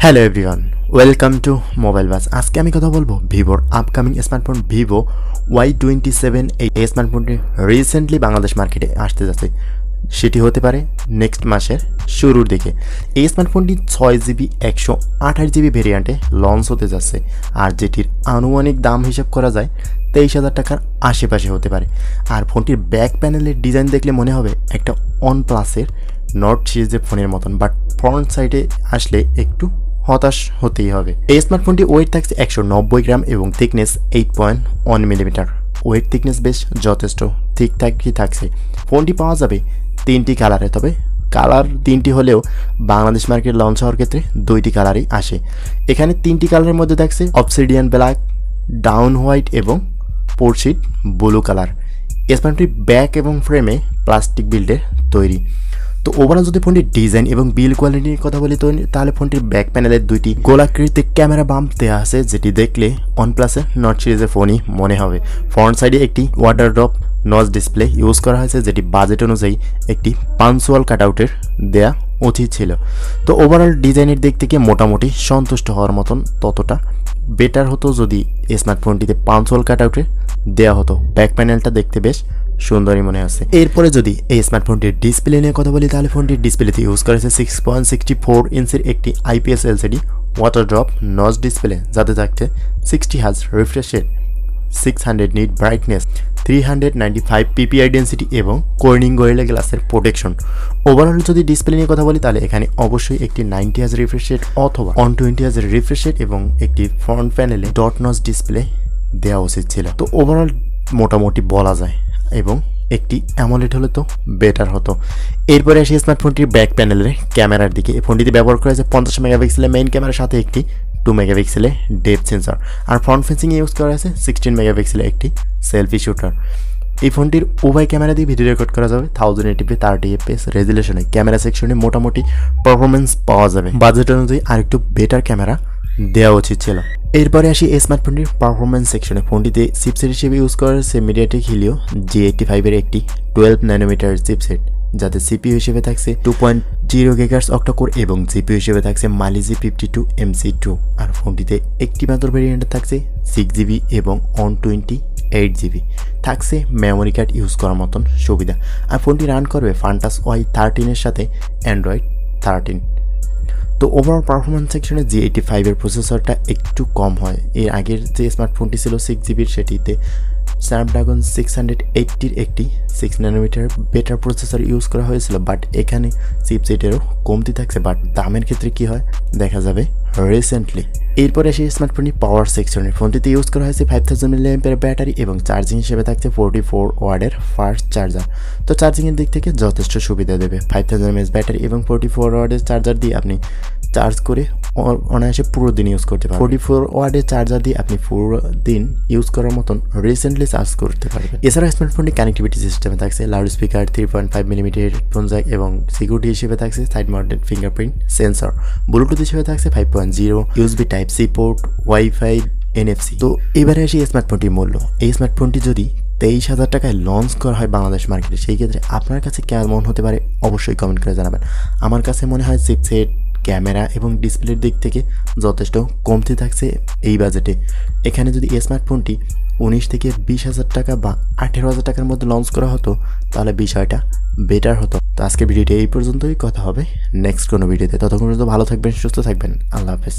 Hello everyone, welcome to mobile bus. আজকে আমি কথা বলবো ভিভোর আপকামিং স্মার্টফোন ভিভো Y27। এই স্মার্টফোনটি রিসেন্টলি বাংলাদেশ মার্কেটে আসতে যাচ্ছে, সেটি হতে পারে নেক্সট মাসের শুরুর দিকে। এই স্মার্টফোনটি 6GB 128GB ভেরিয়েন্টে লঞ্চ হতে যাচ্ছে, আর যেটির আনুমানিক দাম হিসাব করা যায় 23,000 টাকার আশেপাশে হতে পারে। আর ফোনটির ব্যাক প্যানেলের ডিজাইন দেখলে মনে হবে একটা OnePlus-এর নট সিরিজের ফোনের মতন, বাট ফ্রন্ট সাইডে আসলে একটু হতাশ হতেই হবে। এই স্মার্টফোনটি ওয়েট থাকছে 190 গ্রাম এবং থিকনেস 8.1 মিলিমিটার। ওয়েট থিকনেস বেশ যথেষ্ট ঠিকঠাকই থাকছে। ফোনটি পাওয়া যাবে 3টি কালারে, তবে কালার 3টি হলেও বাংলাদেশ মার্কেট লঞ্চ হওয়ার ক্ষেত্রে 2টি কালারই আসে। এখানে 3টি কালারের মধ্যে থাকছে অবসিডিয়ান ব্ল্যাক, ডাউন হোয়াইট এবং পোর্টশিট ব্লু কালার। স্মার্টফোনটি ব্যাক এবং ফ্রেমে প্লাস্টিক বিল্ডের তৈরি। তো ওভারঅল যদি ফোনটির ডিজাইন এবং বিল্ড কোয়ালিটি নিয়ে কথা বলি তাহলে ফোনটির ব্যাক প্যানেলের 2টি গোলাকৃতির ক্যামেরা বাম্প দেওয়া আছে, যেটি দেখলে OnePlus-এর নট সিরিজের ফোনই মনে হবে। ফ্রন্ট সাইডে একটি water drop notch display use করা হয়েছে, যেটি বাজেট অনুযায়ী একটি পাঞ্চুয়াল কাটআউটের দেয়া উচিত ছিল। তো ওভারঅল ডিজাইনের দিক থেকে মোটামুটি সন্তুষ্ট হওয়ার মতন, ততটা বেটার হতো যদি স্মার্টফোনটিতে পাঞ্চুয়াল কাটআউটের দেওয়া হতো। ব্যাক প্যানেলটা দেখতে বেশ সুন্দরই মনে আছে। এরপরে যদি এই স্মার্টফোনটির ডিসপ্লে নিয়ে কথা বলি তাহলে ফোনটির ডিসপ্লেতে ইউজ করেছে 6.64 ইঞ্চির একটি IPS LCD water drop notch display, যাতে থাকছে 60 hertz refresh rate, 600 nit brightness, 395 PPI density এবং কর্নিং গরিলা গ্লাসের প্রোটেকশন। ওভারঅল যদি ডিসপ্লে নিয়ে কথা বলি তাহলে এখানে অবশ্যই একটি 90 হার্জ রিফ্রেশ রেট অথবা 120 হার্জ রিফ্রেশ রেট এবং একটি ফ্রন্ট প্যানেলে ডট নচ ডিসপ্লে দেওয়া উচিত ছিল। তো ওভারঅল মোটামুটি বলা যায়, এবং একটি অ্যামোলেড হলে তো বেটার হতো। এরপরে আসি স্মার্টফোনটির ব্যাক প্যানেলের ক্যামেরার দিকে। এই ফোনটিতে ব্যবহার করা হয়েছে 50 মেগাপিক্সেলের মেইন ক্যামেরার সাথে একটি 2 মেগাপিক্সেলের ডেপথ সেন্সর, আর ফ্রন্ট ফেসিংয়ে ইউজ করা হয়েছে 16 মেগাপিক্সেলের একটি সেলফি শুটার। এই ফোনটির উভয় ক্যামেরা দিয়ে ভিডিও রেকর্ড করা যাবে 1080p 30fps রেজুলেশনে। ক্যামেরা সেকশনে মোটামুটি পারফরমেন্স পাওয়া যাবে, বাজেট অনুযায়ী আরেকটু বেটার ক্যামেরা দেওয়া উচিত ছিল। এরপরে আসি এই স্মার্টফোনটির পারফরমেন্স সেকশনে। ফোনটিতে চিপসেট হিসেবে ইউজ করা হয়েছে মিডিয়াটেক হিলিও G85-এর একটি 12 ন্যানোমিটার চিপসেট, যাতে CPU হিসেবে থাকছে 2.0 GHz অক্টাকোর এবং GPU হিসেবে থাকছে Mali G52MC2। আর ফোনটিতে একটি মাত্র ভেরিয়েন্ট থাকছে 6GB এবং 128GB থাকছে মেমোরি কার্ড ইউজ করার মতন সুবিধা। আর ফোনটি রান করবে ফান্টাস Y13-এর সাথে Android 13। তো ওভারঅল পারফরমেন্স সেকশনে G85-এর প্রসেসরটা একটু কম হয়। এর আগের যে স্মার্টফোনটি ছিল 6GB, সেটিতে স্ন্যাপড্রাগন 680-র একটি 6 ন্যানোমিটার বেটার প্রসেসর ইউজ করা হয়েছিল, বাট এখানে চিপসেটেরও কমতি থাকছে। বাট দামের ক্ষেত্রে কি হয় দেখা যাবে রিসেন্টলি। এরপরে সেই স্মার্টফোনটি পাওয়ার সেকশনে। ফোনটিতে ইউজ করা হয়েছে 5000 mAh ব্যাটারি এবং চার্জিং হিসেবে থাকছে 44 ওয়াটের ফাস্ট চার্জার। তো চার্জিংয়ের দিক থেকে যথেষ্ট সুবিধা দেবে। 5000 mAh ব্যাটারি এবং 44 ওয়াটের চার্জার দিয়ে আপনি চার্জ করে অনায়াসে পুরো দিন ইউজ করতে পারবেন। 44 ওয়াটের চার্জার দিয়ে আপনি পুরো দিন ইউজ করার মতন রিসেন্টলি চার্জ করতে পারবেন। এছাড়া স্মার্টফোনটি কানেক্টিভিটি সিস্টেমে থাকছে loud speaker, 3.5 millimetre headphone Jack এবং সিকিউরিটি হিসেবে থাকছে side mounted fingerprint sensor. Bluetooth হিসেবে থাকছে 5.0, USB Type-C port, wifi, NFC। তো এবারে আসি স্মার্টফোনটির মূল্য। এই স্মার্টফোনটি যদি 23,000 টাকায় লঞ্চ করা হয় বাংলাদেশ মার্কেটে, সেই ক্ষেত্রে আপনার কাছে কেমন হতে পারে অবশ্যই কমেন্ট করে জানাবেন। আমার কাছে মনে হয় চিপসেট, ক্যামেরা এবং ডিসপ্লের দিক থেকে যথেষ্ট কমতি থাকছে এই বাজেটে। এখানে যদি এই স্মার্টফোনটি 19 থেকে 20,000 টাকা বা 18,000 টাকার মধ্যে লঞ্চ করা হতো তাহলে বিষয়টা বেটার হতো। তো আজকের ভিডিওটি এই পর্যন্তই, কথা হবে নেক্সট কোনো ভিডিওতে। ততক্ষণ পর্যন্ত ভালো থাকবেন, সুস্থ থাকবেন, আল্লাহ হাফেজ।